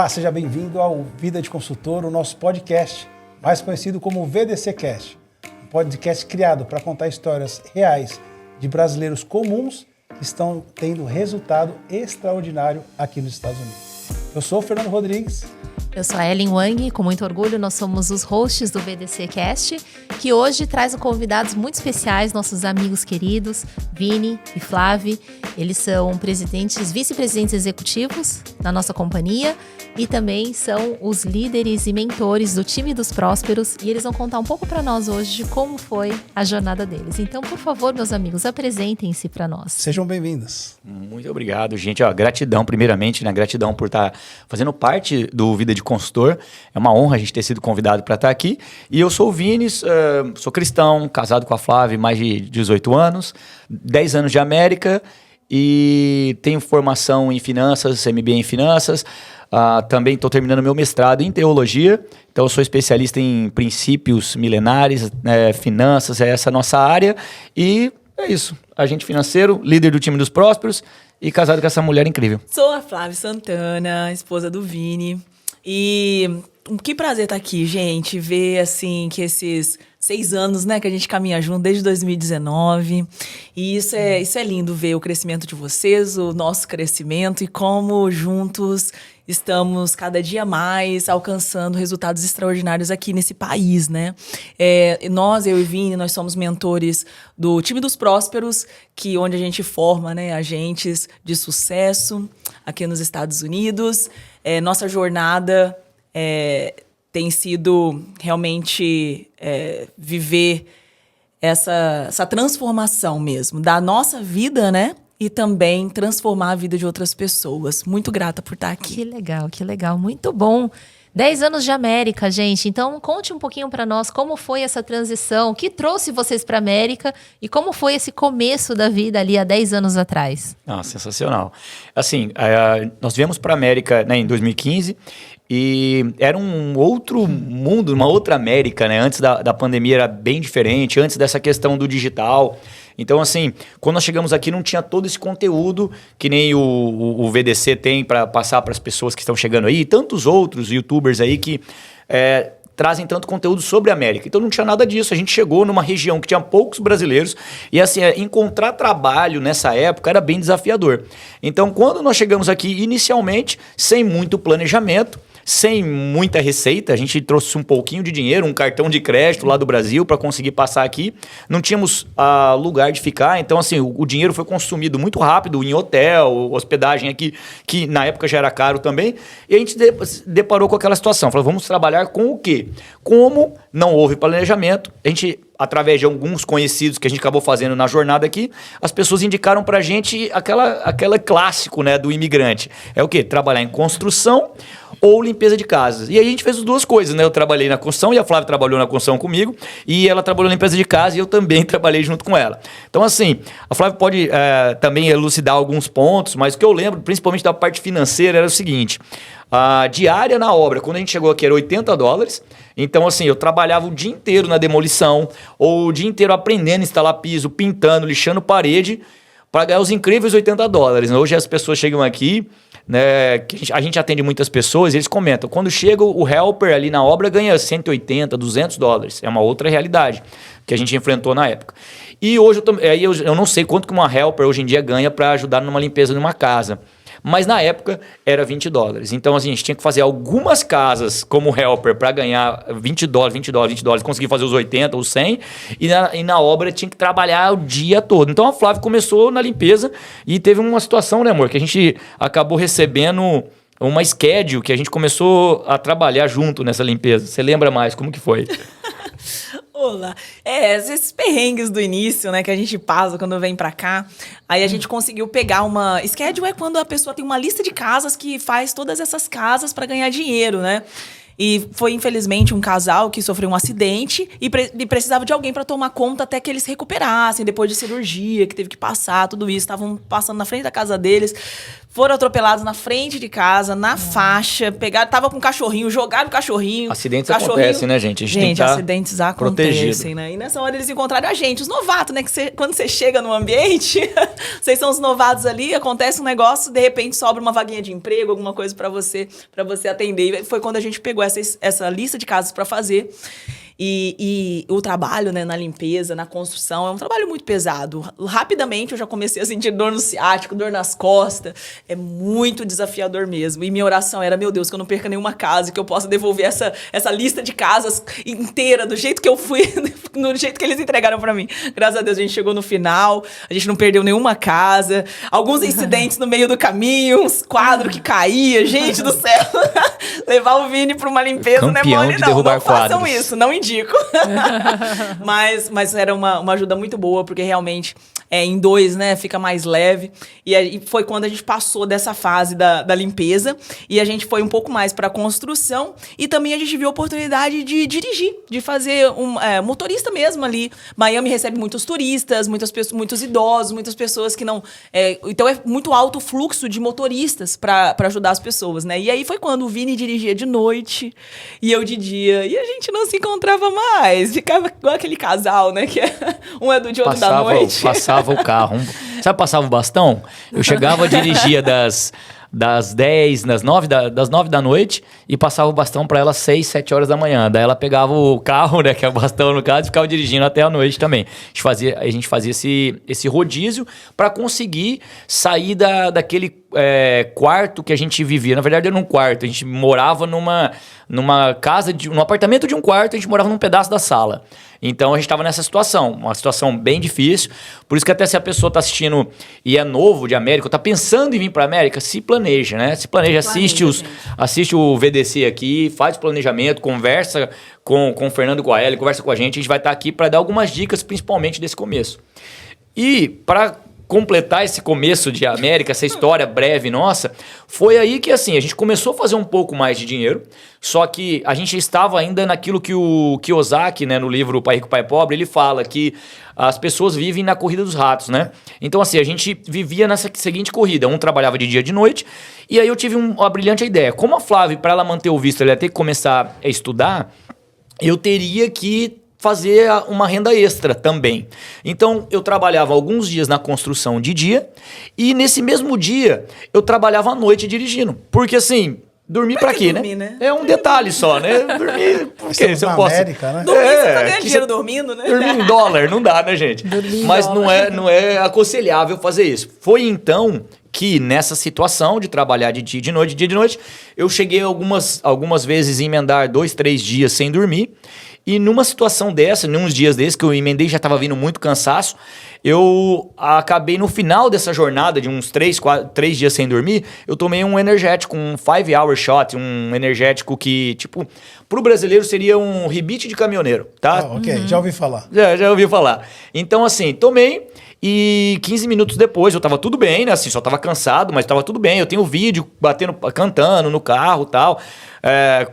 Olá, seja bem-vindo ao Vida de Consultor, o nosso podcast, mais conhecido como VDC Cast, um podcast criado para contar histórias reais de brasileiros comuns que estão tendo resultado extraordinário aqui nos Estados Unidos. Eu sou o Fernando Rodrigues. Eu sou a Ellen Wang, com muito orgulho nós somos os hosts do VDC Cast, que hoje traz convidados muito especiais, nossos amigos queridos, Vini e Flávio. Eles são vice-presidentes executivos na nossa companhia e também são os líderes e mentores do time dos Prósperos, e eles vão contar um pouco para nós hoje de como foi a jornada deles. Então, por favor, meus amigos, apresentem-se para nós. Sejam bem-vindos. Muito obrigado, gente. Gratidão, primeiramente, gratidão por estar fazendo parte do Vida de Consultor. É uma honra a gente ter sido convidado para estar aqui. E eu sou o Vini, sou cristão, casado com a Flávia, mais de 18 anos, 10 anos de América e tenho formação em finanças, MBA em finanças. Também estou terminando meu mestrado em teologia, então eu sou especialista em princípios milenares, finanças, é essa a nossa área. E é isso, agente financeiro, líder do time dos Prósperos e casado com essa mulher incrível. Sou a Flávia Santana, esposa do Vini. E que prazer estar aqui, gente, ver assim que esses 6 anos, né, que a gente caminha junto desde 2019. E isso é lindo ver o crescimento de vocês, o nosso crescimento e como juntos estamos cada dia mais alcançando resultados extraordinários aqui nesse país, né? Eu e Vini, nós somos mentores do time dos Prósperos, onde a gente forma, né, agentes de sucesso aqui nos Estados Unidos. Nossa jornada tem sido realmente viver essa transformação mesmo da nossa vida, né? E também transformar a vida de outras pessoas. Muito grata por estar aqui. Que legal. Muito bom. 10 anos de América, gente. Então, conte um pouquinho para nós como foi essa transição, o que trouxe vocês para a América e como foi esse começo da vida ali há 10 anos atrás. Sensacional. Assim, nós viemos para a América, né, em 2015 e era um outro mundo, uma outra América, né? Antes da pandemia era bem diferente, antes dessa questão do digital. Então, assim, quando nós chegamos aqui não tinha todo esse conteúdo que nem o VDC tem para passar para as pessoas que estão chegando aí, e tantos outros youtubers aí que trazem tanto conteúdo sobre a América. Então não tinha nada disso. A gente chegou numa região que tinha poucos brasileiros e assim, encontrar trabalho nessa época era bem desafiador. Então, quando nós chegamos aqui inicialmente, sem muito planejamento, sem muita receita, a gente trouxe um pouquinho de dinheiro, um cartão de crédito lá do Brasil para conseguir passar aqui. Não tínhamos lugar de ficar, então assim, o dinheiro foi consumido muito rápido em hotel, hospedagem aqui, que na época já era caro também. E a gente deparou com aquela situação, falou, vamos trabalhar com o quê? Como não houve planejamento, a gente, através de alguns conhecidos que a gente acabou fazendo na jornada aqui, as pessoas indicaram pra gente aquela clássico, né, do imigrante. É o quê? Trabalhar em construção ou limpeza de casas. E aí a gente fez as duas coisas, né? Eu trabalhei na construção e a Flávia trabalhou na construção comigo e ela trabalhou na limpeza de casa e eu também trabalhei junto com ela. Então, assim, a Flávia pode também elucidar alguns pontos, mas o que eu lembro, principalmente da parte financeira, era o seguinte: a diária na obra, quando a gente chegou aqui, era $80. Então, assim, eu trabalhava o dia inteiro na demolição ou o dia inteiro aprendendo a instalar piso, pintando, lixando parede para ganhar os incríveis $80. Hoje as pessoas chegam aqui, né, a gente atende muitas pessoas e eles comentam, quando chega o helper ali na obra ganha $180, $200. É uma outra realidade que a gente enfrentou na época. E hoje eu não sei quanto que uma helper hoje em dia ganha para ajudar numa limpeza de uma casa. Mas na época era $20. Então, assim, a gente tinha que fazer algumas casas como helper para ganhar $20, conseguir fazer os 80, os 100. E na obra tinha que trabalhar o dia todo. Então, a Flávia começou na limpeza e teve uma situação, né, amor? Que a gente acabou recebendo uma schedule que a gente começou a trabalhar junto nessa limpeza. Você lembra mais? Como que foi? Olá. Esses perrengues do início, né, que a gente passa quando vem pra cá. Aí a gente conseguiu pegar uma... Schedule é quando a pessoa tem uma lista de casas que faz todas essas casas pra ganhar dinheiro, né? E foi, infelizmente, um casal que sofreu um acidente e precisava de alguém para tomar conta até que eles se recuperassem, depois de cirurgia, que teve que passar, tudo isso. Estavam passando na frente da casa deles, foram atropelados na frente de casa, na faixa, pegaram, tava com um cachorrinho, jogaram o cachorrinho. Acidentes acontecem, né, gente? A gente tem que acidentes acontecem, protegido. né? E nessa hora eles encontraram a gente, os novatos, né? Que quando você chega no ambiente, vocês são os novatos ali, acontece um negócio, de repente sobra uma vaguinha de emprego, alguma coisa para você atender. E foi quando a gente pegou essa lista de casas para fazer. E o trabalho, né, na limpeza, na construção, é um trabalho muito pesado. Rapidamente eu já comecei a sentir dor no ciático, dor nas costas. É muito desafiador mesmo. E minha oração era, meu Deus, que eu não perca nenhuma casa, que eu possa devolver essa lista de casas inteira, do jeito que eu fui, do jeito que eles entregaram para mim. Graças a Deus a gente chegou no final, a gente não perdeu nenhuma casa. Alguns incidentes no meio do caminho, uns quadros que caía, gente do céu. Levar o Vini para uma limpeza Campeão não é mole, de não. derrubar Não façam quadros. isso, não indico. mas era uma ajuda muito boa, porque realmente em dois, né, fica mais leve. E aí foi quando a gente passou dessa fase da limpeza e a gente foi um pouco mais para a construção e também a gente viu a oportunidade de dirigir, de fazer motorista mesmo ali. Miami recebe muitos turistas, muitos idosos, muitas pessoas que não... então é muito alto o fluxo de motoristas para ajudar as pessoas, né? E aí foi quando o Vini dirigia de noite e eu de dia. E a gente não se encontrava mais. Ficava igual aquele casal, né? Que um é do dia, outro da noite. Passava o carro. Sabe, passava o bastão? Eu chegava, dirigia das 10, das 9 da noite e passava o bastão para ela às 6, 7 horas da manhã. Daí ela pegava o carro, né, que é o bastão no caso, e ficava dirigindo até a noite também. A gente fazia esse rodízio para conseguir sair daquele quarto que a gente vivia. Na verdade, era um quarto. A gente morava numa casa, num apartamento de um quarto, a gente morava num pedaço da sala. Então a gente estava nessa situação, uma situação bem difícil. Por isso que até se a pessoa está assistindo e é novo de América, está pensando em vir para a América, se planeja, né? Se planeja, assiste o VDC aqui, faz o planejamento, conversa com o Fernando, com a Ellie, conversa com a gente vai estar aqui para dar algumas dicas, principalmente desse começo. E para completar esse começo de América, essa história breve nossa, foi aí que assim, a gente começou a fazer um pouco mais de dinheiro, só que a gente estava ainda naquilo que o Kiyosaki, né, no livro Pai Rico, Pai Pobre, ele fala que as pessoas vivem na corrida dos ratos, né? Então assim, a gente vivia nessa seguinte corrida, um trabalhava de dia e de noite, e aí eu tive uma brilhante ideia. Como a Flávia, para ela manter o visto, ela ia ter que começar a estudar, eu teria que fazer uma renda extra também. Então, eu trabalhava alguns dias na construção de dia e nesse mesmo dia eu trabalhava à noite dirigindo. Porque assim, dormir pra quê, né? É um detalhe só, né? Dormir, porque se eu posso... América, né? Dormir, você tá ganhando dinheiro dormindo, né? Dormir em dólar, não dá, né, gente? Mas não é aconselhável fazer isso. Foi então que nessa situação de trabalhar de dia de noite, eu cheguei algumas vezes a emendar 2, 3 dias sem dormir. E numa situação dessa, num dias desses que eu emendei, já estava vindo muito cansaço, eu acabei no final dessa jornada de uns 3 dias sem dormir, eu tomei um energético, um 5-hour shot, um energético que, tipo, pro brasileiro seria um rebite de caminhoneiro, tá? Ok, já ouvi falar. Já ouvi falar. Então, assim, tomei e 15 minutos depois eu tava tudo bem, né? Assim, só tava cansado, mas tava tudo bem. Eu tenho vídeo cantando no carro e tal,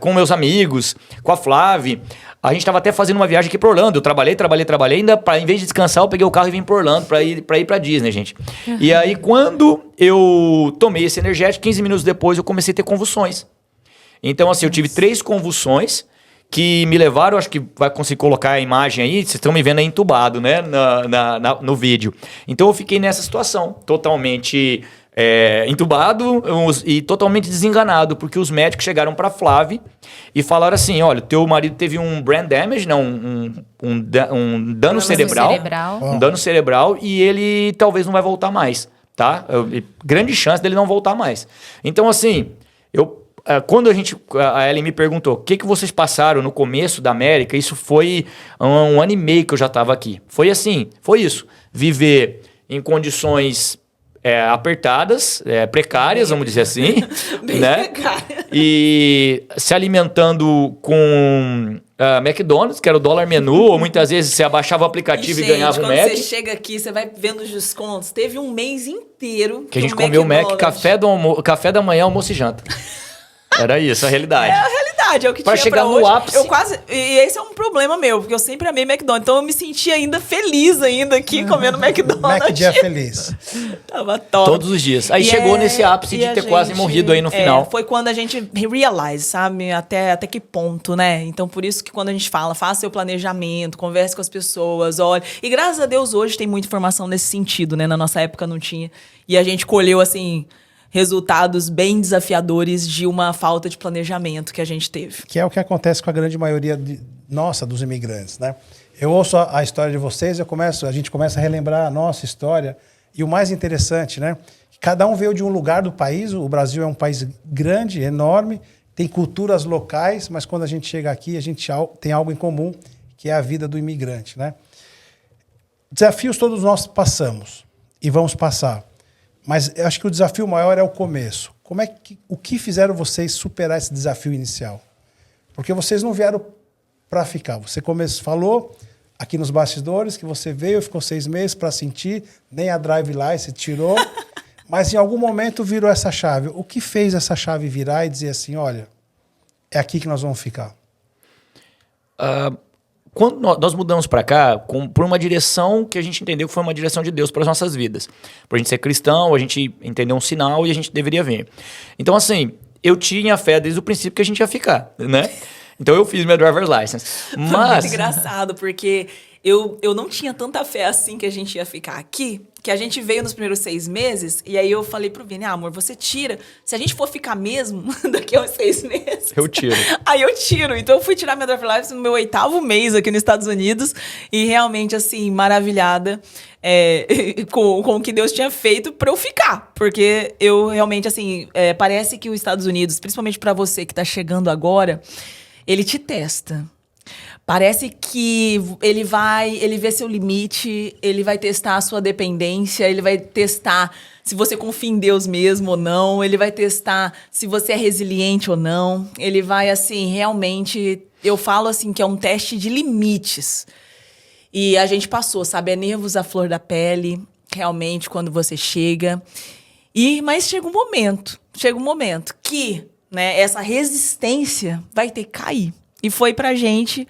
com meus amigos, com a Flávia. A gente tava até fazendo uma viagem aqui pra Orlando. Eu trabalhei, ainda em vez de descansar, eu peguei o carro e vim pra Orlando pra ir pra Disney, gente. Uhum. E aí, quando eu tomei esse energético, 15 minutos depois eu comecei a ter convulsões. Então, assim, eu tive 3 convulsões que me levaram, acho que vai conseguir colocar a imagem aí, vocês estão me vendo aí entubado, né, no vídeo. Então, eu fiquei nessa situação, totalmente entubado e totalmente desenganado, porque os médicos chegaram para Flávia e falaram assim, olha, teu marido teve um brain damage, não, um dano cerebral. Um dano cerebral e ele talvez não vai voltar mais, tá? Grande chance dele não voltar mais. Então, assim, quando a Ellie me perguntou o que vocês passaram no começo da América, isso foi 1 ano e meio que eu já estava aqui. Foi assim, foi isso. Viver em condições apertadas, precárias, vamos dizer assim, bem né? Precária. E se alimentando com McDonald's, que era o dólar menu, ou muitas vezes você abaixava o aplicativo e ganhava um Mac. Quando você chega aqui, você vai vendo os descontos. Teve um mês inteiro que a gente comeu o Mac, café da manhã, almoço e janta. Era isso, a realidade. É a realidade. verdade, é o que Pra tinha chegar pra no hoje. ápice. E esse é um problema meu, porque eu sempre amei McDonald's. Então eu me senti ainda feliz ainda aqui comendo McDonald's. Mac dia feliz. Tava top. Todos os dias. Aí E chegou nesse ápice e de a ter quase gente- morrido aí no final. Foi quando a gente realize, sabe? Até que ponto, né? Então, por isso que quando a gente fala, faça seu planejamento, converse com as pessoas, olhe. E graças a Deus, hoje tem muita informação nesse sentido, né? Na nossa época não tinha. E a gente colheu, assim, resultados bem desafiadores de uma falta de planejamento que a gente teve. Que é o que acontece com a grande maioria dos imigrantes, né? Eu ouço a história de vocês, a gente começa a relembrar a nossa história. E o mais interessante, né? Cada um veio de um lugar do país. O Brasil é um país grande, enorme, tem culturas locais, mas quando a gente chega aqui, a gente tem algo em comum, que é a vida do imigrante, né? Desafios todos nós passamos e vamos passar. Mas eu acho que o desafio maior é o começo. O que fizeram vocês superar esse desafio inicial? Porque vocês não vieram para ficar. Você falou aqui nos bastidores que você veio, ficou 6 meses para sentir, nem a drive license tirou, mas em algum momento virou essa chave. O que fez essa chave virar e dizer assim, olha, é aqui que nós vamos ficar? Quando nós mudamos para cá, por uma direção que a gente entendeu que foi uma direção de Deus para as nossas vidas. Por a gente ser cristão, a gente entendeu um sinal e a gente deveria vir. Então, assim, eu tinha fé desde o princípio que a gente ia ficar, né? Então, eu fiz minha driver's license. Foi Mas... muito engraçado, porque eu não tinha tanta fé assim que a gente ia ficar aqui, que a gente veio nos primeiros 6 meses, e aí eu falei pro Vini, amor, você tira. Se a gente for ficar mesmo daqui a uns 6 meses... Eu tiro. Aí eu tiro. Então eu fui tirar minha driver's license no meu 8º mês aqui nos Estados Unidos, e realmente, assim, maravilhada com o que Deus tinha feito pra eu ficar. Porque eu realmente, assim, parece que os Estados Unidos, principalmente pra você que tá chegando agora, ele te testa. Parece que ele vê seu limite, ele vai testar a sua dependência, ele vai testar se você confia em Deus mesmo ou não, ele vai testar se você é resiliente ou não. Ele vai, assim, realmente, eu falo assim que é um teste de limites. E a gente passou, sabe? É nervos à flor da pele, realmente, quando você chega. Mas chega um momento que, né, essa resistência vai ter que cair. E foi pra gente...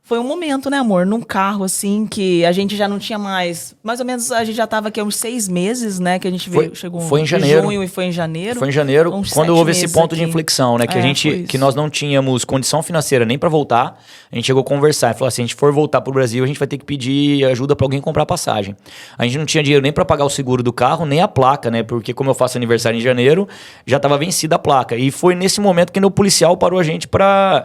Foi um momento, né, amor? Num carro, assim, que a gente já não tinha mais... Mais ou menos, a gente já tava aqui há uns 6 meses, né? Que a gente chegou foi em janeiro. junho e foi em janeiro. Foi em janeiro, quando houve esse ponto de inflexão, né? Que nós não tínhamos condição financeira nem para voltar. A gente chegou a conversar e falou assim, se a gente for voltar pro Brasil, a gente vai ter que pedir ajuda para alguém comprar passagem. A gente não tinha dinheiro nem para pagar o seguro do carro, nem a placa, né? Porque como eu faço aniversário em janeiro, já estava vencida a placa. E foi nesse momento que o policial parou a gente para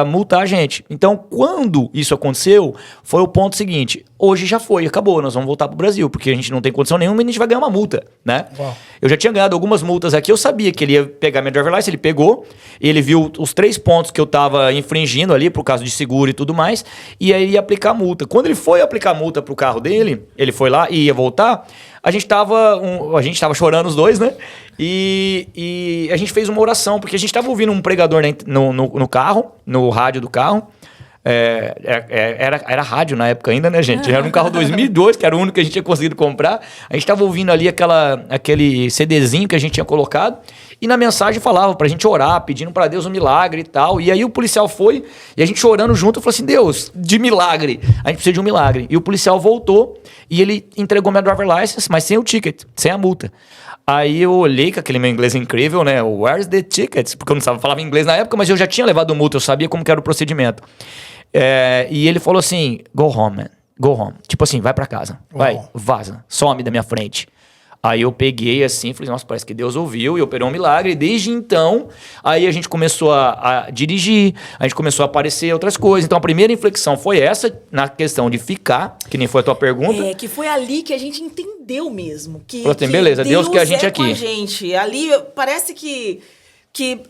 multar a gente. Então, quando isso aconteceu, foi o ponto seguinte. Hoje já foi, acabou, nós vamos voltar pro Brasil, porque a gente não tem condição nenhuma e a gente vai ganhar uma multa, né? Uau. Eu já tinha ganhado algumas multas aqui, eu sabia que ele ia pegar minha driver license, ele pegou, ele viu os 3 pontos que eu tava infringindo ali, por causa de seguro e tudo mais, e aí ele ia aplicar a multa. Quando ele foi aplicar a multa pro carro dele, ele foi lá e ia voltar, a gente tava chorando os dois, né? E a gente fez uma oração, porque a gente tava ouvindo um pregador no carro, no rádio do carro. Era rádio na época ainda, né, gente? Era um carro 2002, que era o único que a gente tinha conseguido comprar. A gente tava ouvindo ali aquele CDzinho que a gente tinha colocado. E na mensagem falava pra gente orar, pedindo pra Deus um milagre e tal. E aí o policial foi, e a gente orando junto, falou assim, Deus, de milagre. A gente precisa de um milagre. E o policial voltou, e ele entregou minha driver license, mas sem o ticket, sem a multa. Aí eu olhei com aquele meu inglês incrível, né? Where's the tickets? Porque eu não falava inglês na época, mas eu já tinha levado multa, eu sabia como que era o procedimento. E ele falou assim, go home, man. Go home. Tipo assim, vai pra casa. Vai, vaza. Some da minha frente. Aí eu peguei assim, falei, nossa, parece que Deus ouviu e operou um milagre. E desde então, aí a gente começou a dirigir, a gente começou a aparecer outras coisas. Então a primeira inflexão foi essa, na questão de ficar, que nem foi a tua pergunta. Que foi ali que a gente entendeu mesmo. Falou assim, beleza, Deus quer a gente aqui. Com a gente. Ali parece que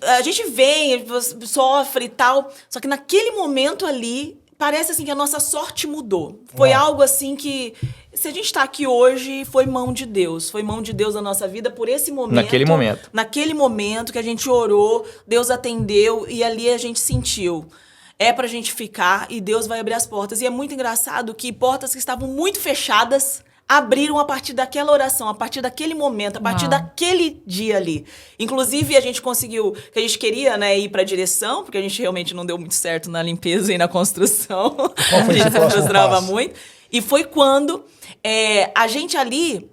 a gente vem, sofre e tal. Só que naquele momento ali, parece assim que a nossa sorte mudou. Foi algo assim que... Se a gente está aqui hoje, foi mão de Deus. Foi mão de Deus na nossa vida por esse momento. Naquele momento. Naquele momento que a gente orou, Deus atendeu e ali a gente sentiu. É pra gente ficar e Deus vai abrir as portas. E é muito engraçado que portas que estavam muito fechadas abriram a partir daquela oração, a partir daquele momento, a partir daquele dia ali. Inclusive, a gente conseguiu, que a gente queria, né, ir para a direção, porque a gente realmente não deu muito certo na limpeza e na construção. Qual foi A gente se próximo frustrava passo? muito. E foi quando a gente ali...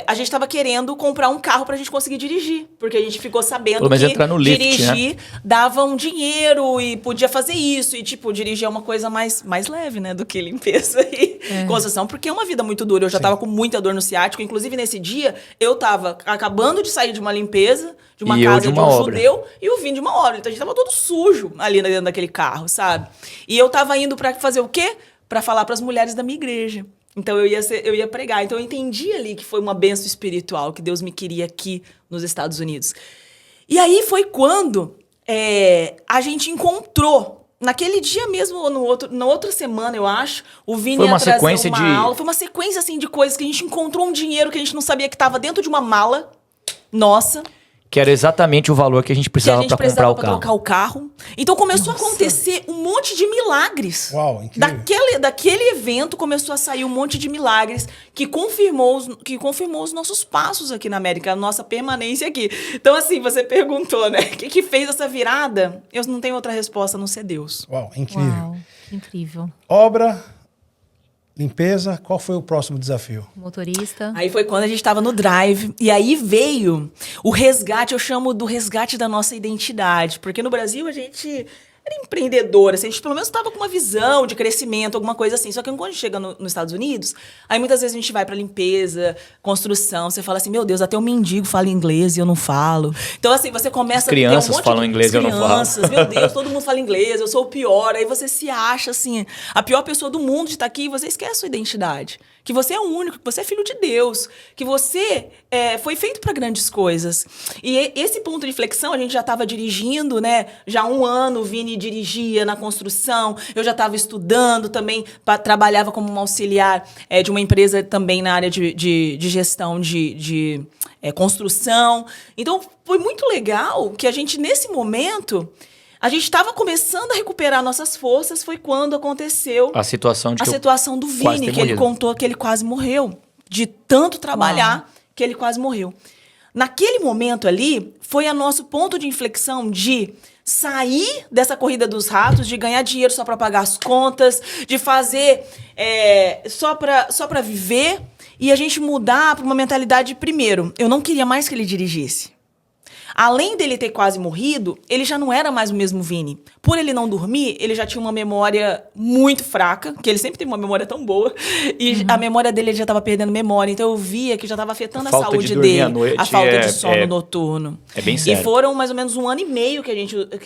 a gente estava querendo comprar um carro pra gente conseguir dirigir. Porque a gente ficou sabendo Pelo menos que entrar no lift, dirigir dava um dinheiro e podia fazer isso. E, tipo, dirigir é uma coisa mais leve, né? Do que limpeza e construção. Porque é uma vida muito dura. Eu já tava com muita dor no ciático. Inclusive, nesse dia, eu tava acabando de sair de uma limpeza, de uma casa de um judeu, e o Vini de uma obra. Então, a gente tava todo sujo ali dentro daquele carro, sabe? E eu tava indo pra fazer o quê? Pra falar pras mulheres da minha igreja. Então, eu ia pregar. Então, eu entendi ali que foi uma bênção espiritual, que Deus me queria aqui nos Estados Unidos. E aí foi quando a gente encontrou, naquele dia mesmo, ou na outra semana, eu acho, o Vini ia trazer uma aula. Foi uma sequência, assim, de coisas que a gente encontrou um dinheiro que a gente não sabia que estava dentro de uma mala nossa. Que era exatamente o valor que a gente precisava para comprar o carro. Trocar o carro. Então começou a acontecer um monte de milagres. Uau, incrível. Daquele evento começou a sair um monte de milagres que confirmou os nossos passos aqui na América, a nossa permanência aqui. Então, assim, você perguntou, né? O que fez essa virada? Eu não tenho outra resposta a não ser Deus. Uau, incrível. Uau, incrível. Obra, limpeza, qual foi o próximo desafio? Motorista. Aí foi quando a gente estava no drive. E aí veio o resgate, eu chamo do resgate da nossa identidade. Porque no Brasil a gente era empreendedora, assim, a gente pelo menos estava com uma visão de crescimento, alguma coisa assim. Só que quando a gente chega nos Estados Unidos, aí muitas vezes a gente vai para limpeza, construção, você fala assim, meu Deus, até o mendigo fala inglês e eu não falo. Então assim, você começa As crianças a ter um monte falam inglês e eu não falo. Crianças, meu Deus, todo mundo fala inglês, eu sou o pior. Aí você se acha assim, a pior pessoa do mundo de estar aqui e você esquece a sua identidade. Que você é único, que você é filho de Deus, que você foi feito para grandes coisas. E esse ponto de inflexão, a gente já estava dirigindo, né? Já há um ano o Vini dirigia na construção, eu já estava estudando também, trabalhava como uma auxiliar de uma empresa também na área de gestão de construção. Então, foi muito legal que a gente, nesse momento... A gente estava começando a recuperar nossas forças, foi quando aconteceu a situação do Vini, que ele contou que ele quase morreu. De tanto trabalhar, que ele quase morreu. Naquele momento ali, foi o nosso ponto de inflexão de sair dessa corrida dos ratos, de ganhar dinheiro só para pagar as contas, de fazer só para viver, e a gente mudar para uma mentalidade, primeiro, eu não queria mais que ele dirigisse. Além dele ter quase morrido, ele já não era mais o mesmo Vini. Por ele não dormir, ele já tinha uma memória muito fraca, que ele sempre teve uma memória tão boa, e a memória dele, ele já estava perdendo memória. Então eu via que já estava afetando a saúde dele, a falta de sono noturno. É bem sério. E foram mais ou menos 1 ano e meio que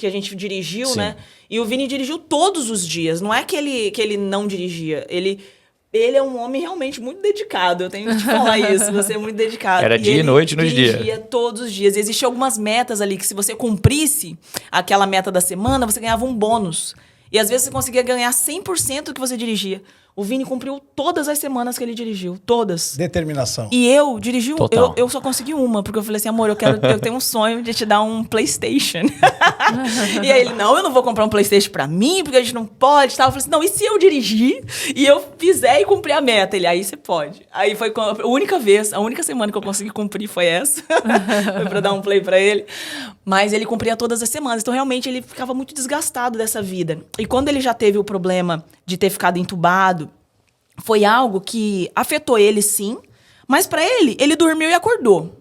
a gente dirigiu, sim, né? E o Vini dirigiu todos os dias. Não é que ele não dirigia, ele é um homem realmente muito dedicado. Eu tenho que te falar isso. Você é muito dedicado. Era dia e noite nos dias. Dirigia todos os dias. Existiam algumas metas ali que, se você cumprisse aquela meta da semana, você ganhava um bônus. E às vezes você conseguia ganhar 100% do que você dirigia. O Vini cumpriu todas as semanas que ele dirigiu. Todas. Determinação. E eu dirigi eu só consegui uma, porque eu falei assim, amor, eu tenho um sonho de te dar um PlayStation. E aí ele, não, eu não vou comprar um PlayStation pra mim, porque a gente não pode. Tal. Eu falei assim, não, e se eu dirigir e eu fizer e cumprir a meta? Ele, aí você pode. Aí foi a única semana que eu consegui cumprir foi essa. Foi pra dar um play pra ele. Mas ele cumpria todas as semanas. Então, realmente, ele ficava muito desgastado dessa vida. E quando ele já teve o problema de ter ficado entubado, foi algo que afetou ele, sim. Mas pra ele dormiu e acordou.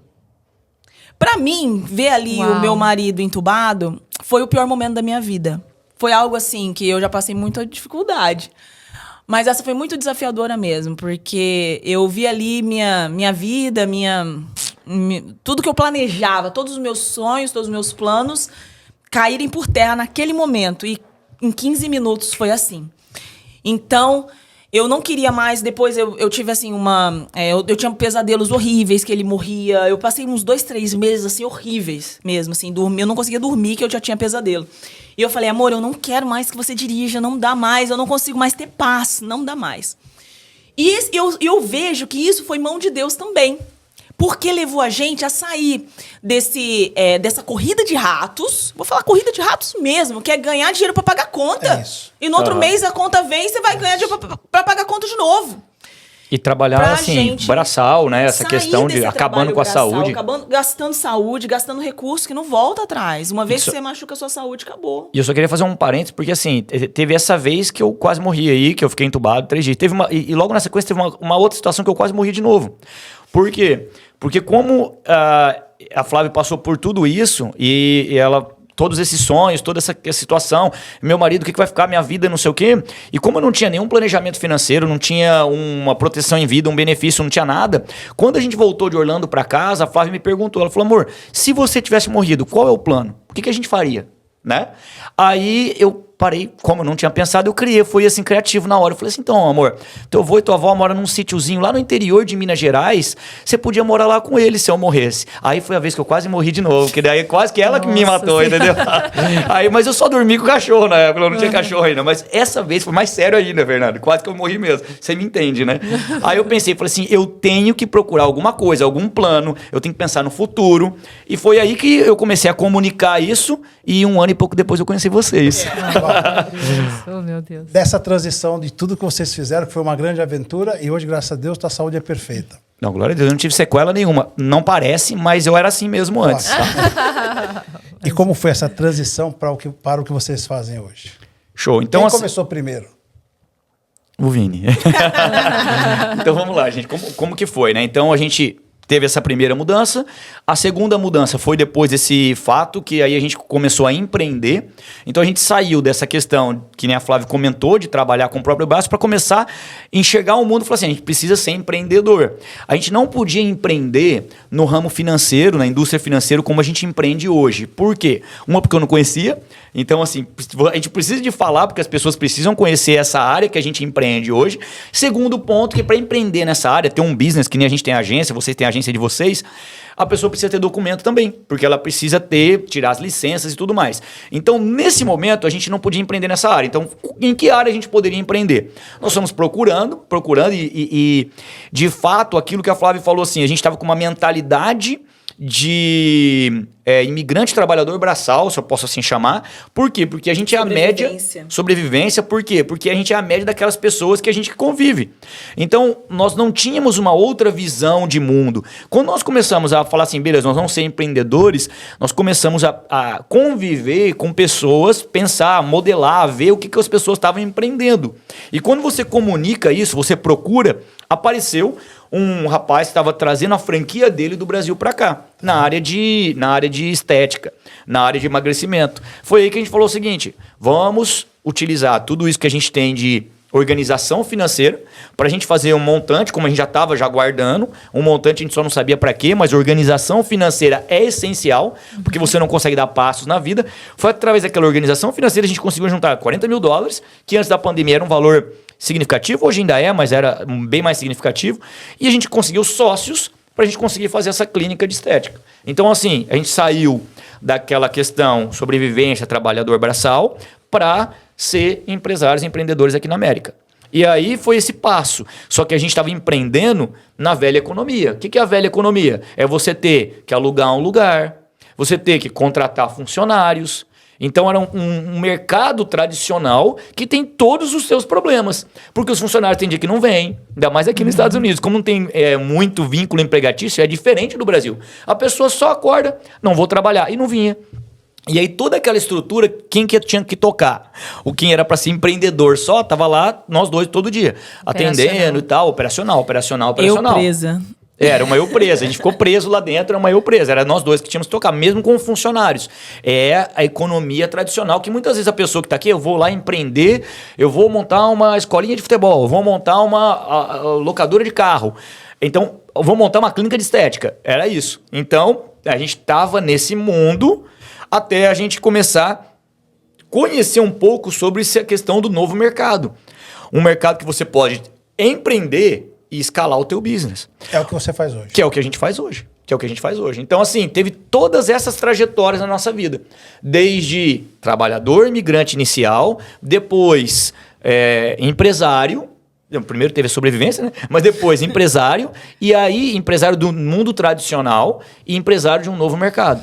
Pra mim, ver ali o meu marido entubado foi o pior momento da minha vida. Foi algo assim que eu já passei muita dificuldade. Mas essa foi muito desafiadora mesmo, porque eu vi ali minha vida, tudo que eu planejava, todos os meus sonhos, todos os meus planos caírem por terra naquele momento. E em 15 minutos foi assim. Então, eu não queria mais. Depois eu tive assim eu tinha pesadelos horríveis, que ele morria. Eu passei uns 2, 3 meses assim horríveis mesmo, assim, eu não conseguia dormir, que eu já tinha pesadelo. E eu falei, amor, eu não quero mais que você dirija, não dá mais, eu não consigo mais ter paz, não dá mais. E eu vejo que isso foi mão de Deus também. Porque levou a gente a sair dessa corrida de ratos. Vou falar corrida de ratos mesmo, que é ganhar dinheiro para pagar a conta. É isso. E no outro mês a conta vem e você vai ganhar dinheiro para pagar a conta de novo. E trabalhar, pra assim, gente braçal, né? Essa sair questão de desse acabando trabalho com a braçal, saúde. gastando saúde, gastando recurso que não volta atrás. Uma vez Isso. que você machuca a sua saúde, acabou. E eu só queria fazer um parênteses, porque assim, teve essa vez que eu quase morri aí, que eu fiquei entubado 3 dias. E logo na sequência teve uma outra situação que eu quase morri de novo. Por quê? Porque como a Flávia passou por tudo isso e ela... Todos esses sonhos, toda essa situação, meu marido, o que vai ficar, minha vida, não sei o quê. E como eu não tinha nenhum planejamento financeiro, não tinha uma proteção em vida, um benefício, não tinha nada. Quando a gente voltou de Orlando para casa, a Flávia me perguntou, ela falou, amor, se você tivesse morrido, qual é o plano? O que a gente faria? Né? Aí eu parei, como eu não tinha pensado, eu criei, fui assim criativo na hora. Eu falei assim, então, amor, teu avô e tua avó moram num sítiozinho lá no interior de Minas Gerais, você podia morar lá com eles se eu morresse. Aí foi a vez que eu quase morri de novo, que daí quase que ela que me matou, entendeu? Aí, mas eu só dormi com o cachorro na época, eu não tinha cachorro ainda, mas essa vez foi mais sério ainda, Fernando, quase que eu morri mesmo, você me entende, né? Aí eu pensei, falei assim, eu tenho que procurar alguma coisa, algum plano, eu tenho que pensar no futuro, e foi aí que eu comecei a comunicar isso, e 1 ano e pouco depois eu conheci vocês. Oh, meu Deus. Dessa transição de tudo que vocês fizeram, que foi uma grande aventura, e hoje, graças a Deus, tua saúde é perfeita. Não, glória a Deus, eu não tive sequela nenhuma. Não parece, mas eu era assim mesmo antes. Tá? E como foi essa transição para o que vocês fazem hoje? Show. Então, Quem assim, começou primeiro? o Vini. Então vamos lá, gente. Como que foi, né? Então a gente teve essa primeira mudança. A segunda mudança foi depois desse fato que aí a gente começou a empreender. Então a gente saiu dessa questão, que nem a Flávia comentou, de trabalhar com o próprio braço, para começar a enxergar o mundo e falar assim, a gente precisa ser empreendedor. A gente não podia empreender no ramo financeiro, na indústria financeira, como a gente empreende hoje. Por quê? Uma, porque eu não conhecia. Então, assim, a gente precisa de falar, porque as pessoas precisam conhecer essa área que a gente empreende hoje. Segundo ponto, que para empreender nessa área, ter um business, que nem a gente tem agência, vocês têm a agência de vocês, a pessoa precisa ter documento também, porque ela precisa tirar as licenças e tudo mais. Então, nesse momento, a gente não podia empreender nessa área. Então, em que área a gente poderia empreender? Nós fomos procurando e de fato, aquilo que a Flávia falou assim, a gente estava com uma mentalidade de imigrante trabalhador braçal, se eu posso assim chamar. Por quê? Porque a gente é a média... Sobrevivência. Por quê? Porque a gente é a média daquelas pessoas que a gente convive. Então, nós não tínhamos uma outra visão de mundo. Quando nós começamos a falar assim, beleza, nós vamos ser empreendedores, nós começamos a conviver com pessoas, pensar, modelar, ver o que as pessoas estavam empreendendo. E quando você comunica isso, você procura, apareceu um rapaz que estava trazendo a franquia dele do Brasil para cá, na área de estética, na área de emagrecimento. Foi aí que a gente falou o seguinte, vamos utilizar tudo isso que a gente tem de organização financeira para a gente fazer um montante, como a gente já estava guardando, um montante a gente só não sabia para quê, mas organização financeira é essencial, porque você não consegue dar passos na vida. Foi através daquela organização financeira a gente conseguiu juntar $40 mil, que antes da pandemia era um valor significativo, hoje ainda é, mas era bem mais significativo, e a gente conseguiu sócios para a gente conseguir fazer essa clínica de estética. Então, assim, a gente saiu daquela questão sobrevivência, trabalhador braçal, para ser empresários, empreendedores aqui na América. E aí foi esse passo. Só que a gente estava empreendendo na velha economia. O que é a velha economia? É você ter que alugar um lugar, você ter que contratar funcionários. Então era um mercado tradicional que tem todos os seus problemas. Porque os funcionários tem dia que não vêm, ainda mais aqui nos Estados Unidos. Como não tem muito vínculo empregatício, é diferente do Brasil. A pessoa só acorda, não vou trabalhar, e não vinha. E aí toda aquela estrutura, quem que tinha que tocar? Quem era para ser empreendedor só, tava lá, nós dois todo dia, atendendo e tal, operacional. Eu presa. Era uma eu presa, a gente ficou preso lá dentro, era uma eu presa, era nós dois que tínhamos que tocar, mesmo com funcionários. É a economia tradicional, que muitas vezes a pessoa que está aqui, eu vou lá empreender, eu vou montar uma escolinha de futebol, eu vou montar uma locadora de carro, então eu vou montar uma clínica de estética, era isso. Então a gente estava nesse mundo até a gente começar a conhecer um pouco sobre essa questão do novo mercado. Um mercado que você pode empreender e escalar o teu business. É o que você faz hoje. Que é o que a gente faz hoje. Então, assim, teve todas essas trajetórias na nossa vida. Desde trabalhador, imigrante inicial, depois empresário. Primeiro teve a sobrevivência, né? Mas depois empresário. E aí empresário do mundo tradicional e empresário de um novo mercado.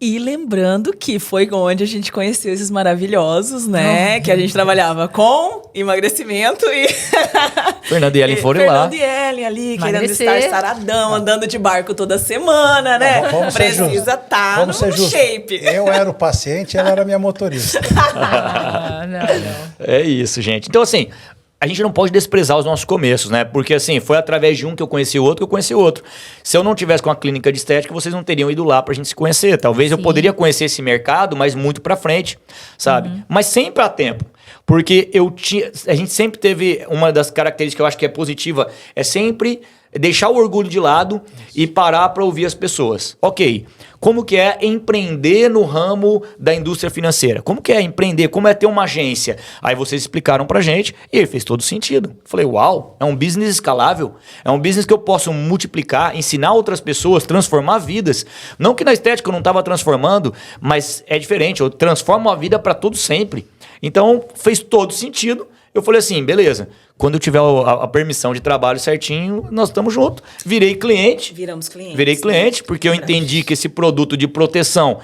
E lembrando que foi onde a gente conheceu esses maravilhosos, né? Que a gente trabalhava com emagrecimento e... Fernando e Ellen foram lá. Fernando e Ellen ali, Emagrecer. querendo estar saradão, andando de barco toda semana, né? Vamos ser justos. Precisa estar no Vamos ser justos. shape. Eu era o paciente, ela era a minha motorista. Não. É isso, gente. Então, assim, a gente não pode desprezar os nossos começos, né? Porque, assim, foi através de um que eu conheci o outro que eu conheci o outro. Se eu não tivesse com a clínica de estética, vocês não teriam ido lá pra gente se conhecer. Talvez eu Sim. poderia conhecer esse mercado, mas muito pra frente, sabe? Mas sempre há tempo. Porque a gente sempre teve uma das características que eu acho que é positiva, é sempre deixar o orgulho de lado e parar para ouvir as pessoas. Ok, como que é empreender no ramo da indústria financeira? Como que é empreender? Como é ter uma agência? Aí vocês explicaram pra gente e fez todo sentido. Falei, uau, é um business escalável, é um business que eu posso multiplicar, ensinar outras pessoas, transformar vidas. Não que na estética eu não estava transformando, mas é diferente, eu transformo a vida para todo sempre. Então fez todo sentido. Eu falei assim, beleza, quando eu tiver a permissão de trabalho certinho, nós estamos juntos. Virei cliente. Viramos clientes. Virei cliente, porque eu entendi que esse produto de proteção,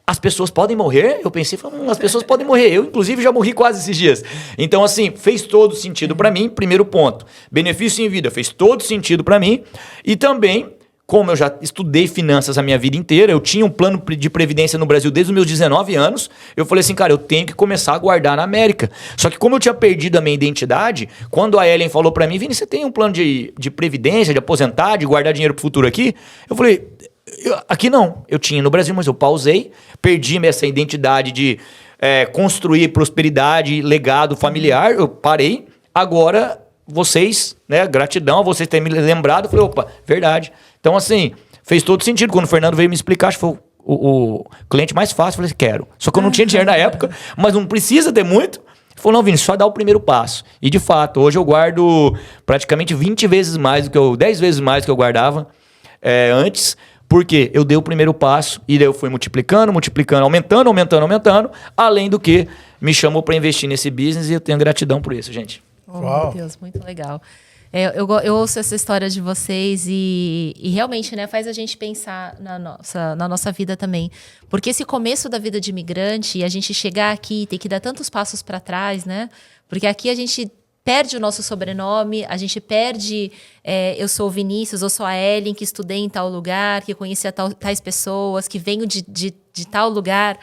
as pessoas podem morrer. Eu pensei, as pessoas podem morrer. Eu, inclusive, já morri quase esses dias. Então, assim, fez todo sentido para mim. Primeiro ponto, benefício em vida, fez todo sentido para mim. E também, como eu já estudei finanças a minha vida inteira, eu tinha um plano de previdência no Brasil desde os meus 19 anos, eu falei assim, cara, eu tenho que começar a guardar na América. Só que como eu tinha perdido a minha identidade, quando a Ellen falou pra mim, Vini, você tem um plano de previdência, de aposentar, de guardar dinheiro pro futuro aqui? Eu falei, aqui não. Eu tinha no Brasil, mas eu pausei, perdi essa identidade de construir prosperidade, legado familiar, eu parei. Agora, vocês, né, gratidão a vocês terem me lembrado, eu falei, opa, verdade. Então, assim, fez todo sentido. Quando o Fernando veio me explicar, acho que foi o cliente mais fácil. Eu falei, quero. Só que eu não tinha dinheiro na época, mas não precisa ter muito. Ele falou, não, Vini, só dá o primeiro passo. E, de fato, hoje eu guardo praticamente 10 vezes mais do que eu guardava antes, porque eu dei o primeiro passo e daí eu fui multiplicando, aumentando. Além do que me chamou para investir nesse business e eu tenho gratidão por isso, gente. Oh, meu Deus, muito legal. Eu ouço essa história de vocês e realmente, né, faz a gente pensar na nossa vida também. Porque esse começo da vida de imigrante e a gente chegar aqui e ter que dar tantos passos para trás, né? Porque aqui a gente perde o nosso sobrenome, a gente perde... eu sou o Vinícius, eu sou a Ellen, que estudei em tal lugar, que conhecia tais pessoas, que venho de tal lugar.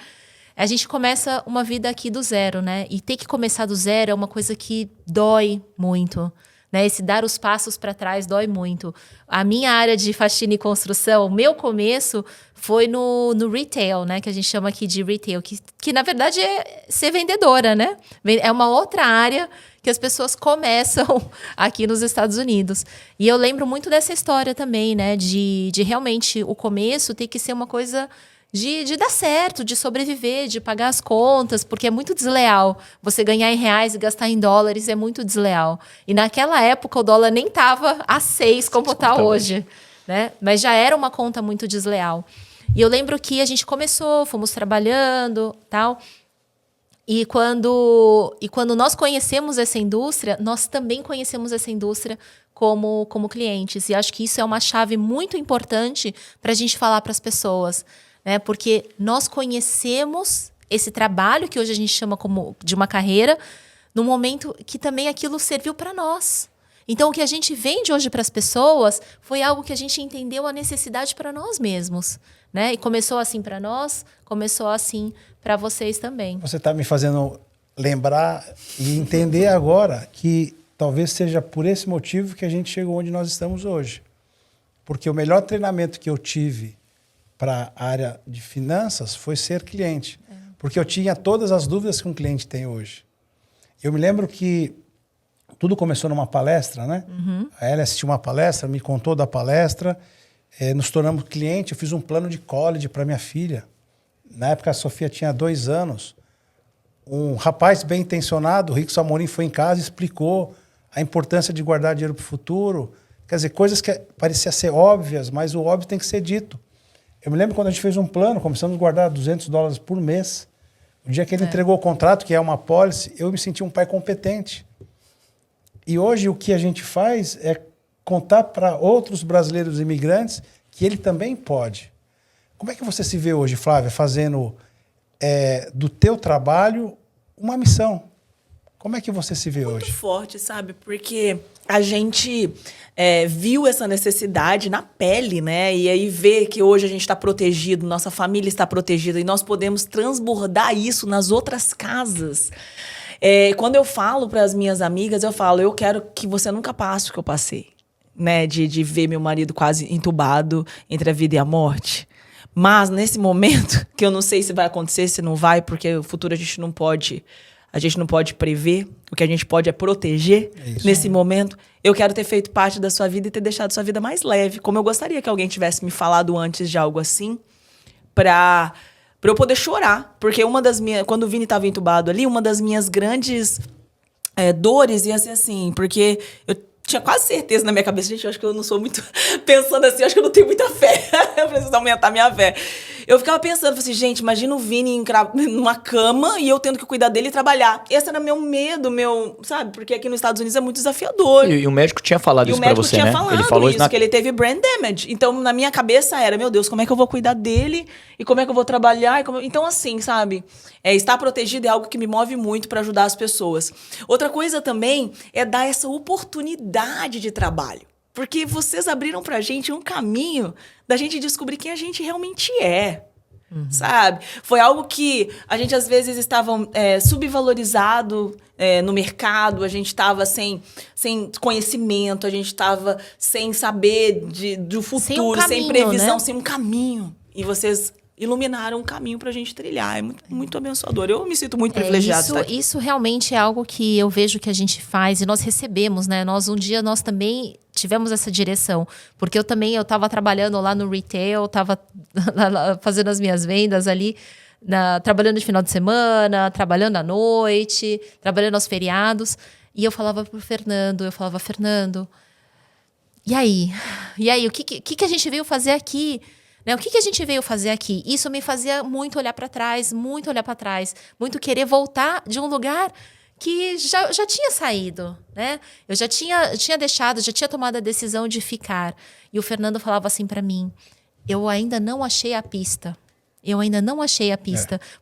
A gente começa uma vida aqui do zero, né? E ter que começar do zero é uma coisa que dói muito. Né? Esse dar os passos para trás dói muito. A minha área de faxina e construção, o meu começo foi no retail, né? Que a gente chama aqui de retail, que na verdade é ser vendedora, né? É uma outra área que as pessoas começam aqui nos Estados Unidos. E eu lembro muito dessa história também, né? De realmente o começo ter que ser uma coisa... De dar certo, de sobreviver, de pagar as contas, porque é muito desleal. Você ganhar em reais e gastar em dólares é muito desleal. E naquela época o dólar nem estava a 6 como está hoje, né? Mas já era uma conta muito desleal. E eu lembro que a gente começou, fomos trabalhando, tal. E quando nós conhecemos essa indústria, nós também conhecemos essa indústria como clientes. E acho que isso é uma chave muito importante para a gente falar para as pessoas. Né? Porque nós conhecemos esse trabalho que hoje a gente chama como de uma carreira, no momento que também aquilo serviu para nós. Então, o que a gente vende hoje para as pessoas foi algo que a gente entendeu a necessidade para nós mesmos. Né? E começou assim para nós, começou assim para vocês também. Você está me fazendo lembrar e entender agora que talvez seja por esse motivo que a gente chegou onde nós estamos hoje. Porque o melhor treinamento que eu tive para a área de finanças foi ser cliente. Porque eu tinha todas as dúvidas que um cliente tem hoje. Eu me lembro que tudo começou numa palestra, né? Uhum. A Ellen assistiu uma palestra, me contou da palestra, nos tornamos cliente, eu fiz um plano de college para minha filha. Na época a Sofia tinha 2 anos. Um rapaz bem intencionado, o Rico Samorim, foi em casa e explicou a importância de guardar dinheiro para o futuro. Quer dizer, coisas que pareciam ser óbvias, mas o óbvio tem que ser dito. Eu me lembro quando a gente fez um plano, começamos a guardar $200 por mês. O dia que ele entregou o contrato, que é uma pólice, eu me senti um pai competente. E hoje o que a gente faz é contar para outros brasileiros imigrantes que ele também pode. Como é que você se vê hoje, Flávia, fazendo do teu trabalho uma missão? Como é que você se vê Muito hoje? forte, sabe? Porque a gente viu essa necessidade na pele, né? E aí vê que hoje a gente está protegido, nossa família está protegida e nós podemos transbordar isso nas outras casas. Quando eu falo para as minhas amigas, eu falo, eu quero que você nunca passe o que eu passei, né? De ver meu marido quase entubado entre a vida e a morte. Mas nesse momento, que eu não sei se vai acontecer, se não vai, porque o futuro a gente não pode prever, o que a gente pode é proteger nesse momento. Eu quero ter feito parte da sua vida e ter deixado sua vida mais leve. Como eu gostaria que alguém tivesse me falado antes de algo assim, pra eu poder chorar. Porque quando o Vini estava entubado ali, uma das minhas grandes dores ia ser assim, porque eu tinha quase certeza na minha cabeça, gente, eu acho que eu não sou muito... Pensando assim, eu acho que eu não tenho muita fé. Eu preciso aumentar minha fé. Eu ficava pensando, assim, gente, imagina o Vini numa cama e eu tendo que cuidar dele e trabalhar. Esse era meu medo, sabe? Porque aqui nos Estados Unidos é muito desafiador. E o médico tinha falado isso pra você, né? O médico tinha falado isso, que ele teve brain damage. Então, na minha cabeça era, meu Deus, como é que eu vou cuidar dele? E como é que eu vou trabalhar? Então, assim, sabe? Estar protegido é algo que me move muito para ajudar as pessoas. Outra coisa também é dar essa oportunidade de trabalho. Porque vocês abriram pra gente um caminho da gente descobrir quem a gente realmente é. Sabe? Foi algo que a gente, às vezes, estava subvalorizado no mercado, a gente estava sem conhecimento, a gente estava sem saber do futuro, sem previsão, né? Sem um caminho. E vocês iluminaram um caminho pra gente trilhar. É muito, muito abençoador. Eu me sinto muito privilegiado. Isso realmente é algo que eu vejo que a gente faz e nós recebemos, né? Um dia nós também tivemos essa direção. Porque eu estava trabalhando lá no retail, estava fazendo as minhas vendas ali, trabalhando de final de semana, trabalhando à noite, trabalhando aos feriados. E eu falava pro Fernando, Fernando, e aí? O que a gente veio fazer aqui? Né? O que a gente veio fazer aqui? Isso me fazia muito olhar para trás, muito querer voltar de um lugar que já tinha saído, né? Eu já tinha deixado, já tinha tomado a decisão de ficar. E o Fernando falava assim para mim, eu ainda não achei a pista.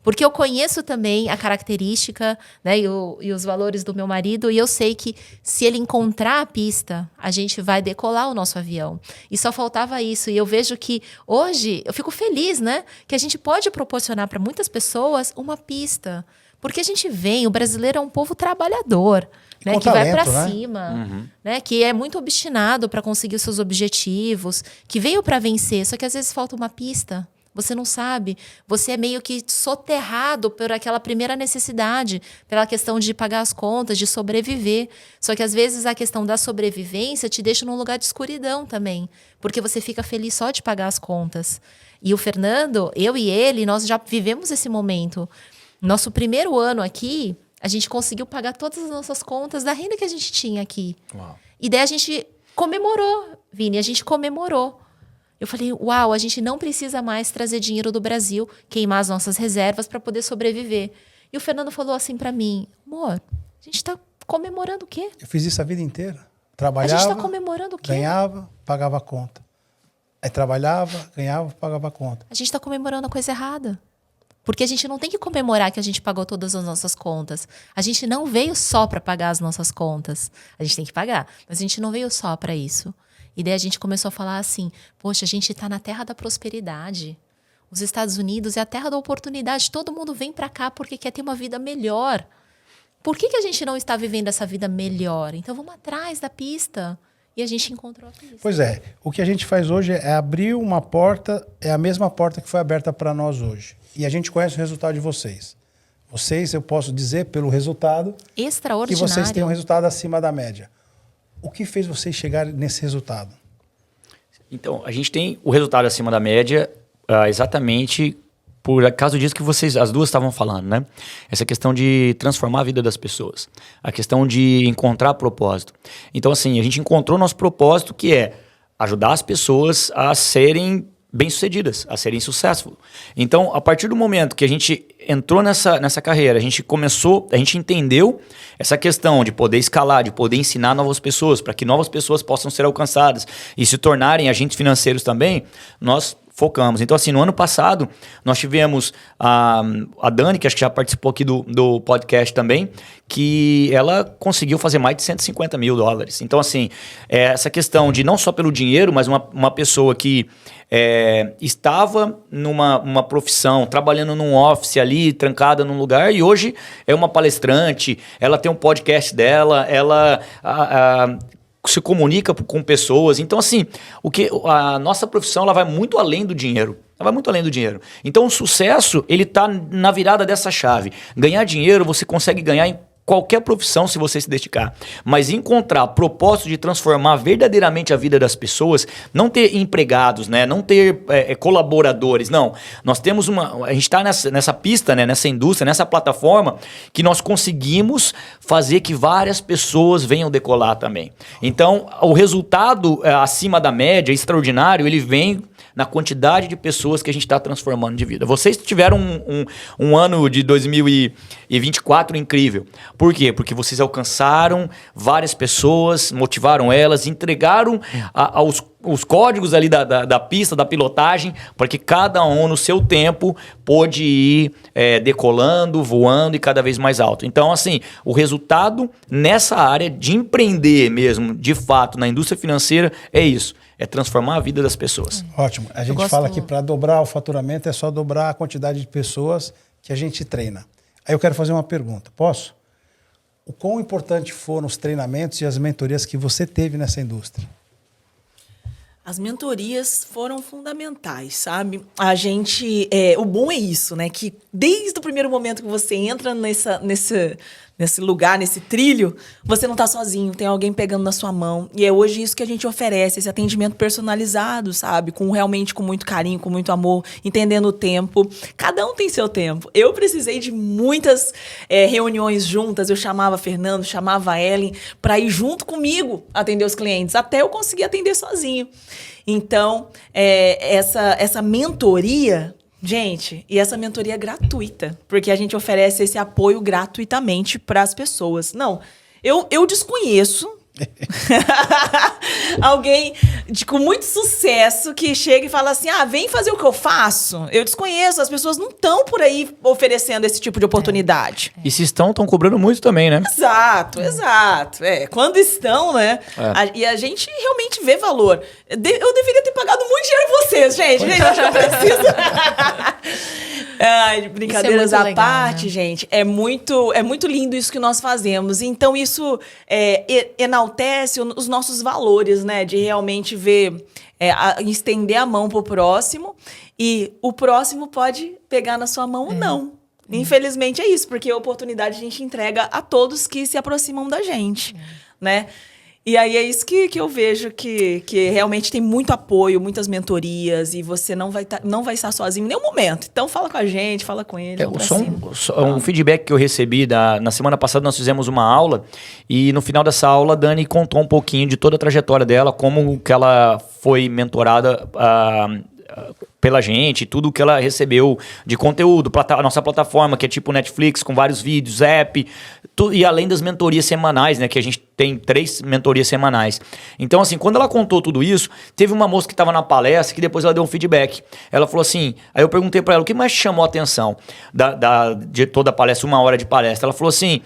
Porque eu conheço também a característica, né, e os valores do meu marido, e eu sei que se ele encontrar a pista, a gente vai decolar o nosso avião. E só faltava isso. E eu vejo que hoje, eu fico feliz, né, que a gente pode proporcionar para muitas pessoas uma pista. Porque a gente o brasileiro é um povo trabalhador, né, que vai para cima, né, que é muito obstinado para conseguir os seus objetivos, que veio para vencer, só que às vezes falta uma pista. Você não sabe, você é meio que soterrado por aquela primeira necessidade, pela questão de pagar as contas, de sobreviver. Só que às vezes a questão da sobrevivência te deixa num lugar de escuridão também, porque você fica feliz só de pagar as contas. E o Fernando, eu e ele, nós já vivemos esse momento. Nosso primeiro ano aqui, a gente conseguiu pagar todas as nossas contas da renda que a gente tinha aqui. Uau. E daí a gente comemorou, Vini, Eu falei, uau, a gente não precisa mais trazer dinheiro do Brasil, queimar as nossas reservas para poder sobreviver. E o Fernando falou assim para mim, amor, a gente está comemorando o quê? Eu fiz isso a vida inteira. Trabalhava, a gente está comemorando o quê? Ganhava, pagava a conta. Aí trabalhava, ganhava, pagava a conta. A gente está comemorando a coisa errada. Porque a gente não tem que comemorar que a gente pagou todas as nossas contas. A gente não veio só para pagar as nossas contas. A gente tem que pagar, mas a gente não veio só para isso. E daí a gente começou a falar assim, poxa, a gente está na terra da prosperidade. Os Estados Unidos é a terra da oportunidade. Todo mundo vem para cá porque quer ter uma vida melhor. Por que a gente não está vivendo essa vida melhor? Então vamos atrás da pista. E a gente encontrou a pista. Pois é, o que a gente faz hoje é abrir uma porta, é a mesma porta que foi aberta para nós hoje. E a gente conhece o resultado de vocês. Vocês, eu posso dizer, pelo resultado, extraordinário, que vocês têm um resultado acima da média. O que fez vocês chegarem nesse resultado? Então, a gente tem o resultado acima da média exatamente por causa disso que as duas estavam falando, né? Essa questão de transformar a vida das pessoas. A questão de encontrar propósito. Então, assim, a gente encontrou nosso propósito, que é ajudar as pessoas a serem bem-sucedidas, a serem successful. Então, a partir do momento que a gente entrou nessa carreira, a gente entendeu essa questão de poder escalar, de poder ensinar novas pessoas, para que novas pessoas possam ser alcançadas e se tornarem agentes financeiros também, nós focamos. Então, assim, no ano passado, nós tivemos a Dani, que acho que já participou aqui do podcast também, que ela conseguiu fazer mais de $150 mil. Então, assim, essa questão de não só pelo dinheiro, mas uma pessoa que estava numa profissão, trabalhando num office ali, trancada num lugar, e hoje é uma palestrante, ela tem um podcast dela, ela se comunica com pessoas. Então, assim, a nossa profissão ela vai muito além do dinheiro. Ela vai muito além do dinheiro. Então, o sucesso, ele está na virada dessa chave. Ganhar dinheiro, você consegue ganhar em qualquer profissão se você se dedicar. Mas encontrar propósito de transformar verdadeiramente a vida das pessoas, não ter empregados, né? Não ter colaboradores, não. Nós temos a gente está nessa pista, né? Nessa indústria, nessa plataforma, que nós conseguimos fazer que várias pessoas venham decolar também. Então, o resultado acima da média, extraordinário, ele vem na quantidade de pessoas que a gente está transformando de vida. Vocês tiveram um ano de 2024 incrível. Por quê? Porque vocês alcançaram várias pessoas, motivaram elas, entregaram os códigos ali da pista, da pilotagem, para que cada um no seu tempo pôde ir decolando, voando e cada vez mais alto. Então, assim, o resultado nessa área de empreender mesmo, de fato, na indústria financeira, é isso. É transformar a vida das pessoas. Ótimo. A gente fala que para dobrar o faturamento é só dobrar a quantidade de pessoas que a gente treina. Aí eu quero fazer uma pergunta. Posso? O quão importante foram os treinamentos e as mentorias que você teve nessa indústria? As mentorias foram fundamentais, sabe? A gente... o bom é isso, né? Que desde o primeiro momento que você entra nesse lugar, nesse trilho, você não está sozinho, tem alguém pegando na sua mão. E é hoje isso que a gente oferece, esse atendimento personalizado, sabe? Realmente com muito carinho, com muito amor, entendendo o tempo. Cada um tem seu tempo. Eu precisei de muitas reuniões juntas. Eu chamava a Fernando, chamava a Ellen para ir junto comigo atender os clientes, até eu conseguir atender sozinho. Então, essa mentoria... Gente, e essa mentoria é gratuita, porque a gente oferece esse apoio gratuitamente para as pessoas. Não, eu desconheço alguém com muito sucesso que chega e fala assim, vem fazer o que eu faço. Eu desconheço, as pessoas não estão por aí oferecendo esse tipo de oportunidade. E se estão cobrando muito também, né? Exato. Quando estão, né? E a gente realmente vê valor. Eu deveria ter pagado muito dinheiro em vocês, gente. Gente, acho que eu preciso. Brincadeiras à parte, né? Gente. É muito lindo isso que nós fazemos. Então, isso enaltece os nossos valores, né? De realmente ver, estender a mão pro próximo. E o próximo pode pegar na sua mão ou não. Infelizmente é isso, porque a oportunidade a gente entrega a todos que se aproximam da gente, né? E aí é isso que eu vejo que realmente tem muito apoio, muitas mentorias, e você não vai estar sozinho em nenhum momento. Então fala com a gente, fala com ele. Um feedback que eu recebi na semana passada, nós fizemos uma aula, e no final dessa aula a Dani contou um pouquinho de toda a trajetória dela, como que ela foi mentorada pela gente, tudo que ela recebeu de conteúdo, a nossa plataforma, que é tipo Netflix, com vários vídeos, app, e além das mentorias semanais, né, que a gente tem 3 mentorias semanais. Então, assim, quando ela contou tudo isso, teve uma moça que estava na palestra, que depois ela deu um feedback. Ela falou assim, aí eu perguntei para ela, o que mais chamou a atenção de toda a palestra, 1 hora de palestra? Ela falou assim,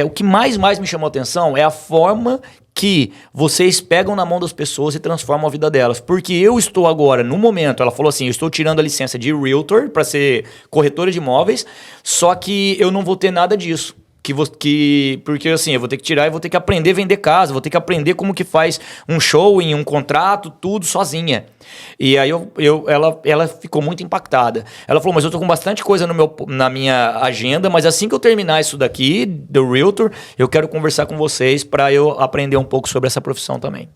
o que mais me chamou a atenção é a forma que vocês pegam na mão das pessoas e transformam a vida delas. Porque eu estou agora, no momento, ela falou assim, eu estou tirando a licença de Realtor para ser corretora de imóveis, só que eu não vou ter nada disso. Porque assim, eu vou ter que tirar e vou ter que aprender a vender casa, vou ter que aprender como que faz um show em um contrato, tudo sozinha. E aí ela ficou muito impactada. Ela falou, mas eu tô com bastante coisa na minha agenda, mas assim que eu terminar isso daqui, do Realtor, eu quero conversar com vocês para eu aprender um pouco sobre essa profissão também.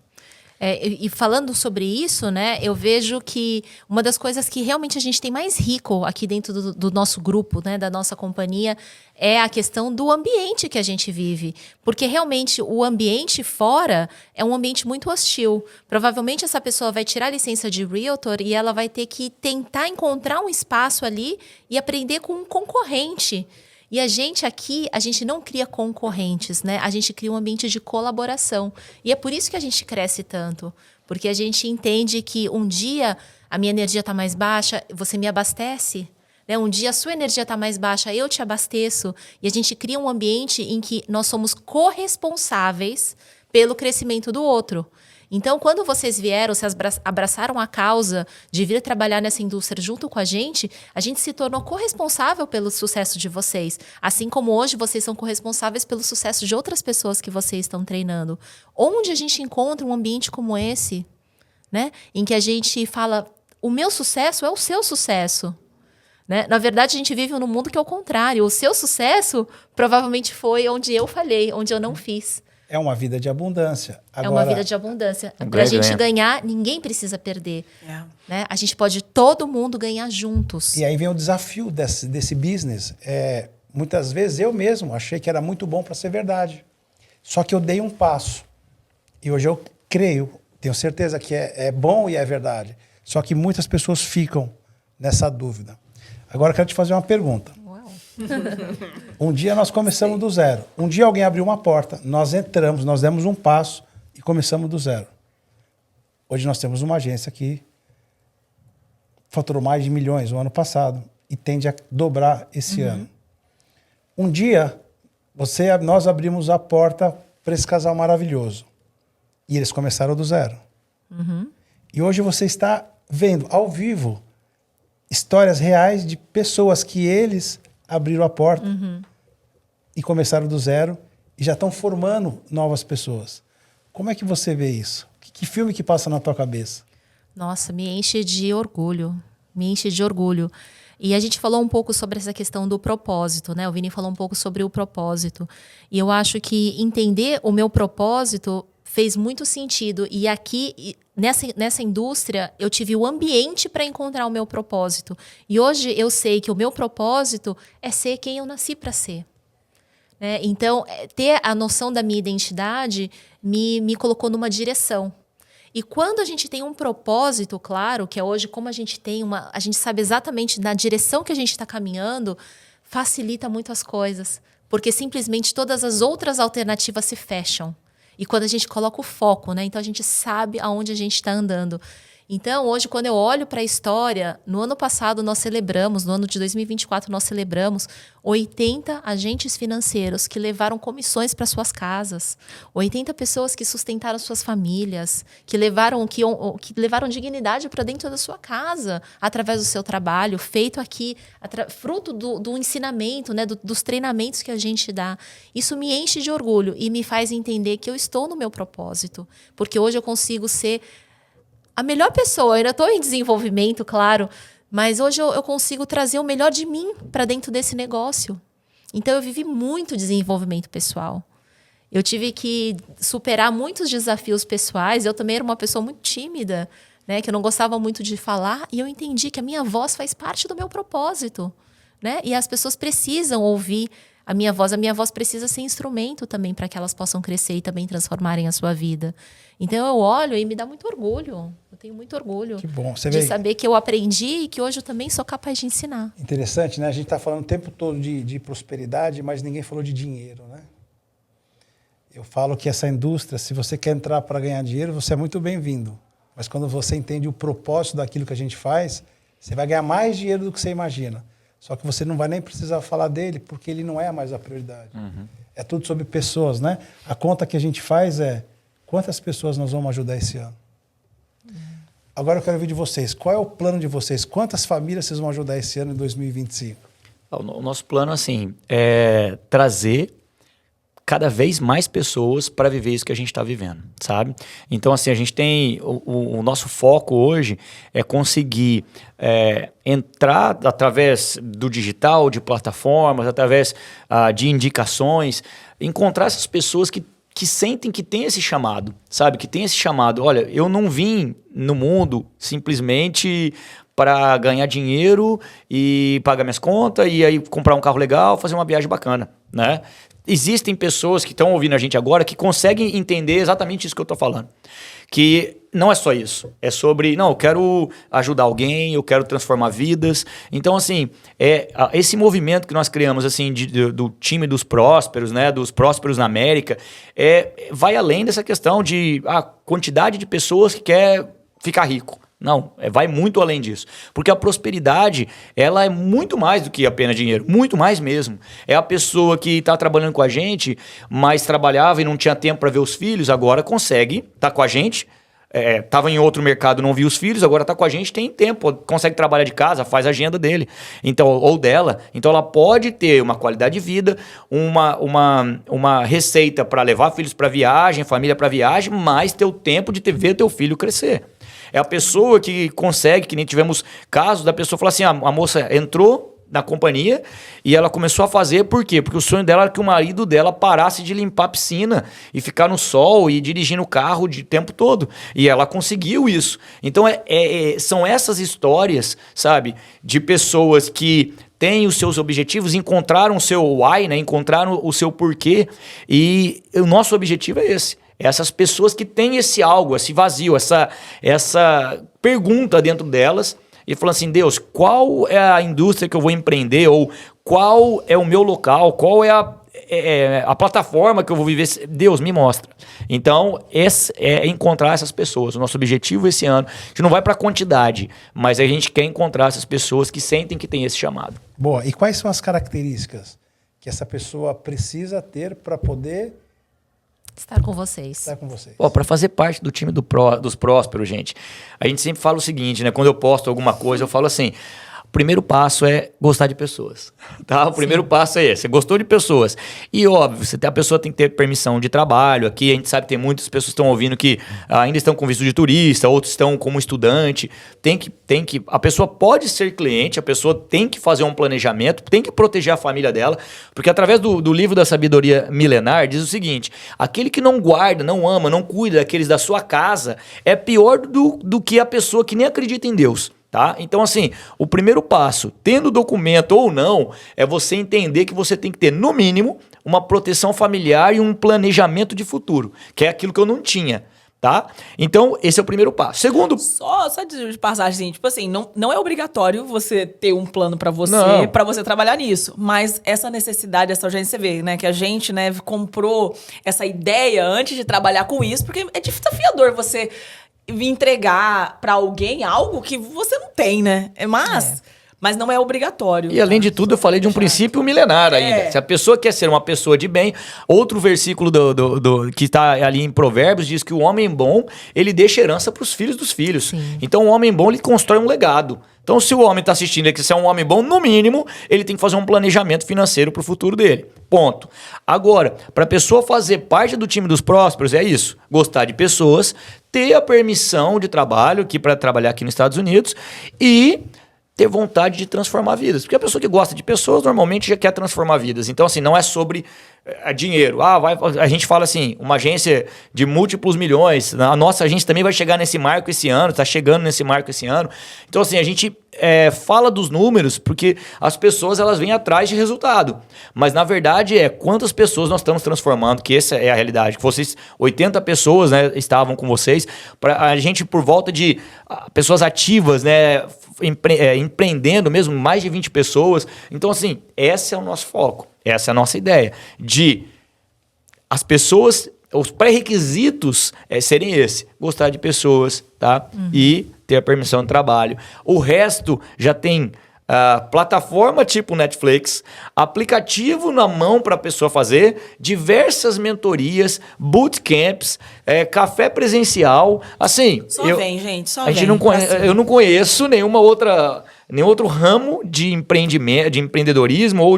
E falando sobre isso, né, eu vejo que uma das coisas que realmente a gente tem mais rico aqui dentro do nosso grupo, né, da nossa companhia, é a questão do ambiente que a gente vive. Porque realmente o ambiente fora é um ambiente muito hostil. Provavelmente essa pessoa vai tirar a licença de Realtor e ela vai ter que tentar encontrar um espaço ali e aprender com um concorrente. E a gente aqui, a gente não cria concorrentes, né? A gente cria um ambiente de colaboração. E é por isso que a gente cresce tanto. Porque a gente entende que um dia a minha energia está mais baixa, você me abastece. Né? Um dia a sua energia está mais baixa, eu te abasteço. E a gente cria um ambiente em que nós somos corresponsáveis pelo crescimento do outro. Então, quando vocês vieram, se abraçaram a causa de vir trabalhar nessa indústria junto com a gente se tornou corresponsável pelo sucesso de vocês. Assim como hoje vocês são corresponsáveis pelo sucesso de outras pessoas que vocês estão treinando. Onde a gente encontra um ambiente como esse, né? Em que a gente fala, o meu sucesso é o seu sucesso. Né? Na verdade, a gente vive num mundo que é o contrário. O seu sucesso provavelmente foi onde eu falhei, onde eu não fiz. É uma vida de abundância. Agora, é uma vida de abundância. Para a gente ganhar, ninguém precisa perder. Né? A gente pode todo mundo ganhar juntos. E aí vem o desafio desse business. Muitas vezes eu mesmo achei que era muito bom para ser verdade. Só que eu dei um passo. E hoje eu creio, tenho certeza que é bom e é verdade. Só que muitas pessoas ficam nessa dúvida. Agora eu quero te fazer uma pergunta. Um dia nós começamos do zero. Um dia alguém abriu uma porta, nós entramos, nós demos um passo e começamos do zero. Hoje nós temos uma agência que faturou mais de milhões no ano passado e tende a dobrar esse ano. Um dia nós abrimos a porta para esse casal maravilhoso e eles começaram do zero. E hoje você está vendo ao vivo histórias reais de pessoas que eles abriram a porta e começaram do zero e já estão formando novas pessoas. Como é que você vê isso? Que filme que passa na tua cabeça? Nossa, me enche de orgulho. Me enche de orgulho. E a gente falou um pouco sobre essa questão do propósito, né? O Vini falou um pouco sobre o propósito. E eu acho que entender o meu propósito fez muito sentido. E aqui, nessa indústria, eu tive o ambiente para encontrar o meu propósito. E hoje eu sei que o meu propósito é ser quem eu nasci para ser. Né? Então, ter a noção da minha identidade me colocou numa direção. E quando a gente tem um propósito claro, que é hoje como a gente tem a gente sabe exatamente na direção que a gente está caminhando, facilita muito as coisas. Porque simplesmente todas as outras alternativas se fecham. E quando a gente coloca o foco, né? Então a gente sabe aonde a gente está andando. Então, hoje, quando eu olho para a história, no ano passado nós celebramos, no ano de 2024 nós celebramos 80 agentes financeiros que levaram comissões para suas casas, 80 pessoas que sustentaram suas famílias, que levaram dignidade para dentro da sua casa, através do seu trabalho, feito aqui, fruto do ensinamento, né, dos treinamentos que a gente dá. Isso me enche de orgulho e me faz entender que eu estou no meu propósito, porque hoje eu consigo ser a melhor pessoa. Eu ainda estou em desenvolvimento, claro, mas hoje eu consigo trazer o melhor de mim para dentro desse negócio. Então, eu vivi muito desenvolvimento pessoal. Eu tive que superar muitos desafios pessoais. Eu também era uma pessoa muito tímida, né, que eu não gostava muito de falar, e eu entendi que a minha voz faz parte do meu propósito. Né? E as pessoas precisam ouvir a minha voz precisa ser instrumento também para que elas possam crescer e também transformarem a sua vida. Então eu olho e me dá muito orgulho. Eu tenho muito orgulho que bom. Você de saber que eu aprendi e que hoje eu também sou capaz de ensinar. Interessante, né? A gente está falando o tempo todo de prosperidade, mas ninguém falou de dinheiro, né? Eu falo que essa indústria, se você quer entrar para ganhar dinheiro, você é muito bem-vindo. Mas quando você entende o propósito daquilo que a gente faz, você vai ganhar mais dinheiro do que você imagina. Só que você não vai nem precisar falar dele, porque ele não é mais a prioridade. É tudo sobre pessoas, né? A conta que a gente faz é quantas pessoas nós vamos ajudar esse ano. Agora eu quero ouvir de vocês. Qual é o plano de vocês? Quantas famílias vocês vão ajudar esse ano em 2025? O nosso plano, assim, é trazer cada vez mais pessoas para viver isso que a gente está vivendo, sabe? Então, assim, a gente tem... O nosso foco hoje é conseguir entrar através do digital, de plataformas, através de indicações, encontrar essas pessoas que sentem que tem esse chamado, sabe? Que tem esse chamado. Olha, eu não vim no mundo simplesmente para ganhar dinheiro e pagar minhas contas e aí comprar um carro legal, fazer uma viagem bacana, né? Existem pessoas que estão ouvindo a gente agora que conseguem entender exatamente isso que eu estou falando. Que não é só isso. É sobre, não, eu quero ajudar alguém, eu quero transformar vidas. Então, assim, esse movimento que nós criamos, assim, do time dos prósperos, né? Dos prósperos na América, vai além dessa questão de a quantidade de pessoas que quer ficar rico. Não, vai muito além disso. Porque a prosperidade, ela é muito mais do que apenas dinheiro. Muito mais mesmo. É a pessoa que está trabalhando com a gente, mas trabalhava e não tinha tempo para ver os filhos, agora consegue estar com a gente. Estava em outro mercado, não viu os filhos, agora está com a gente, tem tempo, consegue trabalhar de casa, faz a agenda dele, então, ou dela. Então ela pode ter uma qualidade de vida, uma receita para levar filhos para viagem, família para viagem, mas ter o tempo de ver teu filho crescer. É a pessoa que consegue, que nem tivemos casos da pessoa falar assim, a moça entrou na companhia e ela começou a fazer, por quê? Porque o sonho dela era que o marido dela parasse de limpar a piscina e ficar no sol e dirigindo o carro o tempo todo. E ela conseguiu isso. Então são essas histórias, sabe, de pessoas que têm os seus objetivos, encontraram o seu why, né? Encontraram o seu porquê, e o nosso objetivo é esse. Essas pessoas que têm esse algo, esse vazio, essa pergunta dentro delas, e falando assim, Deus, qual é a indústria que eu vou empreender? Ou qual é o meu local? Qual é a plataforma que eu vou viver? Deus, me mostra. Então, esse é encontrar essas pessoas. O nosso objetivo esse ano, a gente não vai para quantidade, mas a gente quer encontrar essas pessoas que sentem que tem esse chamado. Boa. E quais são as características que essa pessoa precisa ter para poder estar com vocês? Para fazer parte do time dos prósperos, gente, a gente sempre fala o seguinte, né? Quando eu posto alguma coisa, eu falo assim, o primeiro passo é gostar de pessoas, tá? O primeiro passo é esse, gostou de pessoas. E óbvio, a pessoa tem que ter permissão de trabalho. Aqui a gente sabe que tem muitas pessoas que estão ouvindo que ainda estão com visto de turista, outros estão como estudante. A pessoa pode ser cliente, a pessoa tem que fazer um planejamento, tem que proteger a família dela, porque através do livro da sabedoria milenar diz o seguinte, aquele que não guarda, não ama, não cuida daqueles da sua casa é pior do que a pessoa que nem acredita em Deus. Tá? Então, assim, o primeiro passo, tendo documento ou não, é você entender que você tem que ter, no mínimo, uma proteção familiar e um planejamento de futuro, que é aquilo que eu não tinha. Tá? Então, esse é o primeiro passo. Segundo... Só de passagem, tipo assim, não é obrigatório você ter um plano pra você trabalhar nisso. Mas essa necessidade, essa urgência, você vê, né? Que a gente, né, comprou essa ideia antes de trabalhar com isso, porque é desafiador você entregar pra alguém algo que você não tem, né? Mas não é obrigatório. E além de tudo, eu falei de um princípio milenar ainda. Se a pessoa quer ser uma pessoa de bem, outro versículo que está ali em Provérbios diz que o homem bom, ele deixa herança para os filhos dos filhos. Sim. Então o homem bom, ele constrói um legado. Então se o homem está assistindo e quiser ser um homem bom, no mínimo, ele tem que fazer um planejamento financeiro para o futuro dele. Ponto. Agora, para a pessoa fazer parte do time dos prósperos, é isso. Gostar de pessoas, ter a permissão de trabalho para trabalhar aqui nos Estados Unidos e ter vontade de transformar vidas. Porque a pessoa que gosta de pessoas normalmente já quer transformar vidas. Então, assim, não é sobre dinheiro. A gente fala assim, uma agência de múltiplos milhões. A nossa agência também vai chegar nesse marco esse ano, está chegando nesse marco esse ano. Então, assim, a gente fala dos números porque as pessoas elas vêm atrás de resultado. Mas, na verdade, quantas pessoas nós estamos transformando, que essa é a realidade. Que vocês, 80 pessoas, né, estavam com vocês. A gente, por volta de pessoas ativas, né, empreendendo mesmo, mais de 20 pessoas. Então, assim, esse é o nosso foco. Essa é a nossa ideia. De as pessoas, os pré-requisitos serem esse. Gostar de pessoas, tá? E ter a permissão de trabalho. O resto já tem plataforma tipo Netflix, aplicativo na mão para a pessoa fazer, diversas mentorias, bootcamps, café presencial, assim... Eu não conheço nenhum outro ramo de empreendimento, de empreendedorismo ou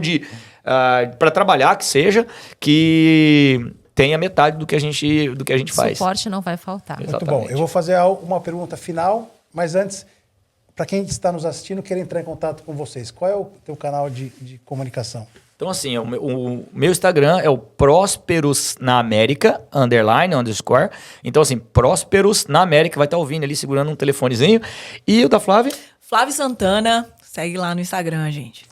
para trabalhar, que seja, que tenha metade do que a gente faz. Suporte não vai faltar. Exatamente. Muito bom. Eu vou fazer uma pergunta final, mas antes... Para quem está nos assistindo, quer entrar em contato com vocês, qual é o teu canal de comunicação? Então, assim, o meu Instagram é o Prósperos na América, __. Então, assim, Prósperos na América, vai estar ouvindo ali, segurando um telefonezinho. E o da Flávia? Flávia Santana, segue lá no Instagram, gente.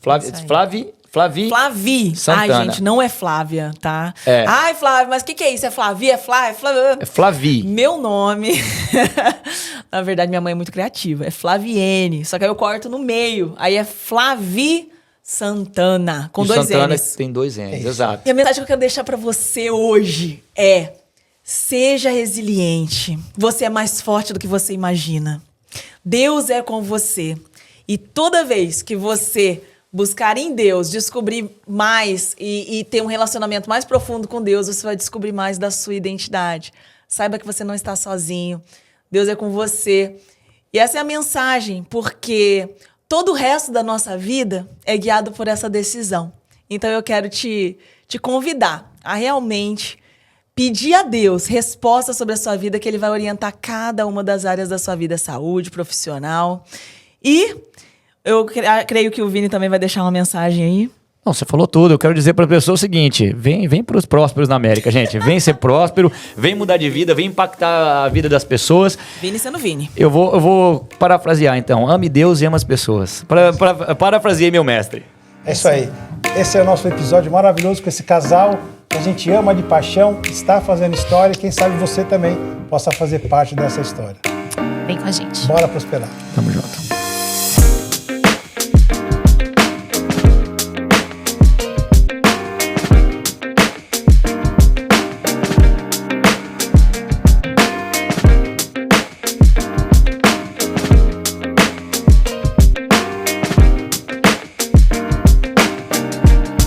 Flavi Santana. Ai, gente, não é Flávia, tá? É. Ai, Flávia, mas o que é isso? É Flavi? É Flávia? É Flavi. Meu nome... Na verdade, minha mãe é muito criativa. É Flaviene. Só que aí eu corto no meio. Aí é Flavi Santana, com E 2 Santana N's. tem 2 N's, exato. E a mensagem que eu quero deixar pra você hoje é: seja resiliente. Você é mais forte do que você imagina. Deus é com você. E toda vez que você buscar em Deus, descobrir mais e ter um relacionamento mais profundo com Deus, você vai descobrir mais da sua identidade. Saiba que você não está sozinho. Deus é com você. E essa é a mensagem, porque todo o resto da nossa vida é guiado por essa decisão. Então eu quero te convidar a realmente pedir a Deus resposta sobre a sua vida, que Ele vai orientar cada uma das áreas da sua vida, saúde, profissional. E eu creio que o Vini também vai deixar uma mensagem aí. Não, você falou tudo. Eu quero dizer para a pessoa o seguinte: vem para os prósperos na América, gente. Vem ser próspero, vem mudar de vida, vem impactar a vida das pessoas. Vini sendo Vini. Eu vou parafrasear então. Ame Deus e ama as pessoas. Parafraseei meu mestre. É isso aí. Esse é o nosso episódio maravilhoso com esse casal que a gente ama de paixão, está fazendo história e quem sabe você também possa fazer parte dessa história. Vem com a gente. Bora prosperar. Tamo junto.